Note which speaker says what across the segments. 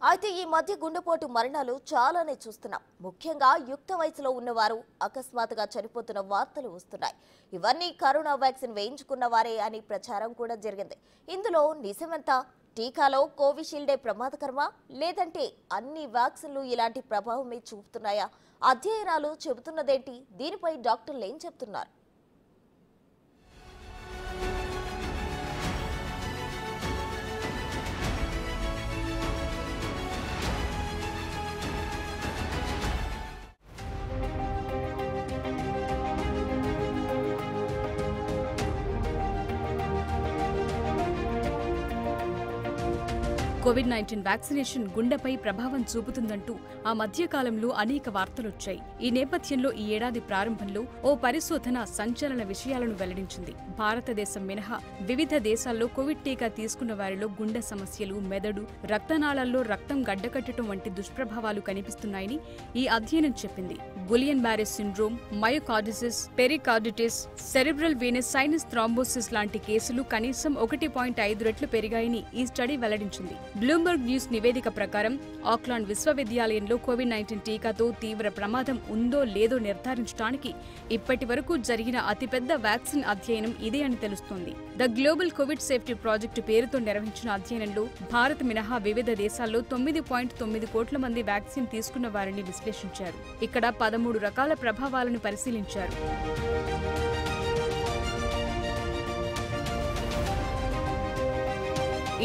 Speaker 1: అయితే ఈ మధ్య గుండెపోటు మరణాలు చాలానే చూస్తున్నాం. ముఖ్యంగా యుక్త వయసులో ఉన్నవారు అకస్మాత్తుగా చనిపోతున్న వార్తలు వస్తున్నాయి. ఇవన్నీ కరోనా వ్యాక్సిన్ వేయించుకున్న వారే అని ప్రచారం కూడా జరిగింది. ఇందులో నిజమెంత? టీకాలో కోవిషీల్డే ప్రమాదకరమా, లేదంటే అన్ని వ్యాక్సిన్లు ఇలాంటి ప్రభావమే చూపుతున్నాయా? అధ్యయనాలు చెబుతున్నదేంటి? దీనిపై డాక్టర్లు ఏం చెప్తున్నారు?
Speaker 2: కోవిడ్-19 వ్యాక్సినేషన్ గుండెపై ప్రభావం చూపుతుందంటూ ఆ మధ్యకాలంలో అనేక వార్తలొచ్చాయి. ఈ నేపథ్యంలో ఈ ఏడాది ప్రారంభంలో ఓ పరిశోధన సంచలన విషయాలను వెల్లడించింది. భారతదేశం మినహా వివిధ దేశాల్లో కోవిడ్ టీకా తీసుకున్న వారిలో గుండె సమస్యలు, మెదడు, రక్తనాళాల్లో రక్తం గడ్డకట్టడం వంటి దుష్ప్రభావాలు కనిపిస్తున్నాయని ఈ అధ్యయనం చెప్పింది. Guillain Barre syndrome, myocarditis, pericarditis, cerebral venous sinus thrombosis లాంటి కేసులు కనీసం 1.5 రెట్లు పెరిగాయని ఈ స్టడీ వెల్లడించింది. బ్లూంబర్గ్ న్యూస్ నివేదిక ప్రకారం ఆక్లాండ్ విశ్వవిద్యాలయంలో కోవిడ్-19 టీకాతో తీవ్ర ప్రమాదం ఉందో లేదో నిర్ధారించడానికి ఇప్పటి వరకు జరిగిన అతిపెద్ద వ్యాక్సిన్ అధ్యయనం ఇదే అని తెలుస్తోంది. The global Covid safety project పేరుతో నిర్వహించిన అధ్యయనంలో భారత్ మినహా వివిధ దేశాల్లో 9.9 కోట్ల మంది వ్యాక్సిన్ తీసుకున్న వారిని విశ్లేషించారు. ఇక్కడ 13 రకాల ప్రభావాలను పరిశీలించారు.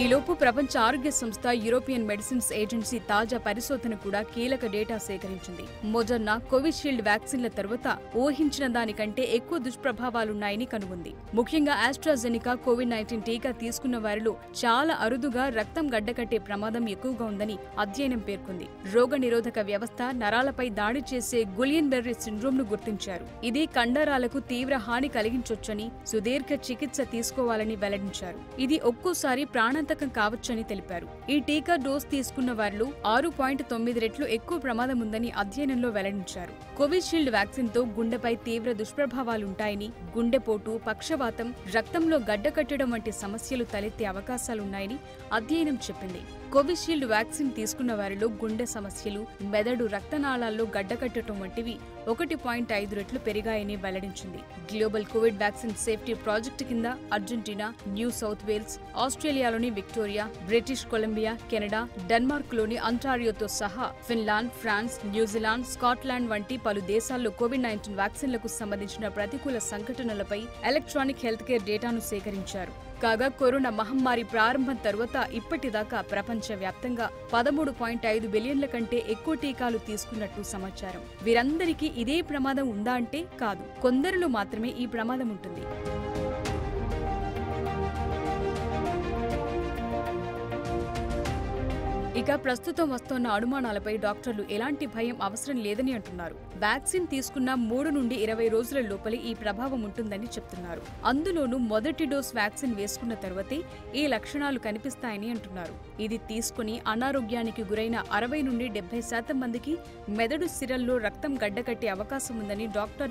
Speaker 2: ఈలోపు ప్రపంచ ఆరోగ్య సంస్థ, యూరోపియన్ మెడిసిన్స్ ఏజెన్సీ తాజా పరిశోధన కూడా కీలక డేటా సేకరించింది. మోడర్నా, కోవిషీల్డ్ వ్యాక్సిన్ల తరువాత ఊహించిన దానికంటే ఎక్కువ దుష్ప్రభావాలున్నాయని కనుగొంది. ముఖ్యంగా ఆస్ట్రాజెనికా కోవిడ్-19 టీకా తీసుకున్న వారిలో చాలా అరుదుగా రక్తం గడ్డకట్టే ప్రమాదం ఎక్కువగా ఉందని అధ్యయనం పేర్కొంది. రోగ నిరోధక వ్యవస్థ, నరాలపై దాడి చేసే గులియన్ బెర్రీ సిండ్రోమ్ను గుర్తించారు. ఇది కండరాలకు తీవ్ర హాని కలిగించొచ్చని, సుదీర్ఘ చికిత్స తీసుకోవాలని వెల్లడించారు. ఇది ఒక్కోసారి ప్రాణాంతకం కావచ్చని తెలిపారు. ఈ టీకా డోస్ తీసుకున్న వారిలో 6.9 రెట్లు ఎక్కువ ప్రమాదం ఉందని అధ్యయనంలో వెల్లడించారు. కోవిషీల్డ్ వ్యాక్సిన్ తో గుండెపై తీవ్ర దుష్ప్రభావాలుంటాయని, గుండెపోటు, పక్షవాతం, రక్తంలో గడ్డకట్టడం వంటి సమస్యలు తలెత్తే అవకాశాలున్నాయని అధ్యయనం చెప్పింది. కోవిషీల్డ్ వ్యాక్సిన్ తీసుకున్న వారిలో గుండె సమస్యలు, మెదడు, రక్తనాళాల్లో గడ్డకట్టడం వంటివి 1.5 రెట్లు పెరిగాయని వెల్లడించింది. Global Covid vaccine safety project కింద అర్జెంటీనా, న్యూ సౌత్ వేల్స్, ఆస్ట్రేలియాలోని విక్టోరియా, బ్రిటిష్ కొలంబియా, కెనడా, డెన్మార్క్లోని అంటారియోతో సహా ఫిన్లాండ్, ఫ్రాన్స్, న్యూజిలాండ్, స్కాట్లాండ్ వంటి పలు దేశాల్లో కోవిడ్-19 వ్యాక్సిన్లకు సంబంధించిన ప్రతికూల సంఘటనలపై ఎలక్ట్రానిక్ హెల్త్ కేర్ డేటాను సేకరించారు. కాగా కరోనా మహమ్మారి ప్రారంభం తరువాత ఇప్పటిదాకా ప్రపంచవ్యాప్తంగా 13.5 బిలియన్ల కంటే ఎక్కువ టీకాలు తీసుకున్నట్టు సమాచారం. వీరందరికీ ఇదే ప్రమాదం ఉందా అంటే కాదు. కొందరిలో మాత్రమే ఈ ప్రమాదం ఉంటుంది. ఇక ప్రస్తుతం వస్తున్న అనుమానాలపై డాక్టర్లు ఎలాంటి భయం అవసరం లేదని అంటున్నారు. వ్యాక్సిన్ తీసుకున్న 3 నుండి 20 రోజుల లోపలే ఈ ప్రభావం ఉంటుందని చెప్తున్నారు. అందులోనూ మొదటి డోస్ వ్యాక్సిన్ వేసుకున్న తర్వాతే ఈ లక్షణాలు కనిపిస్తాయని అంటున్నారు. ఇది తీసుకుని అనారోగ్యానికి గురైన 60 నుండి 70% మందికి మెదడు సిరల్లో రక్తం గడ్డకట్టే అవకాశం ఉందని డాక్టర్లు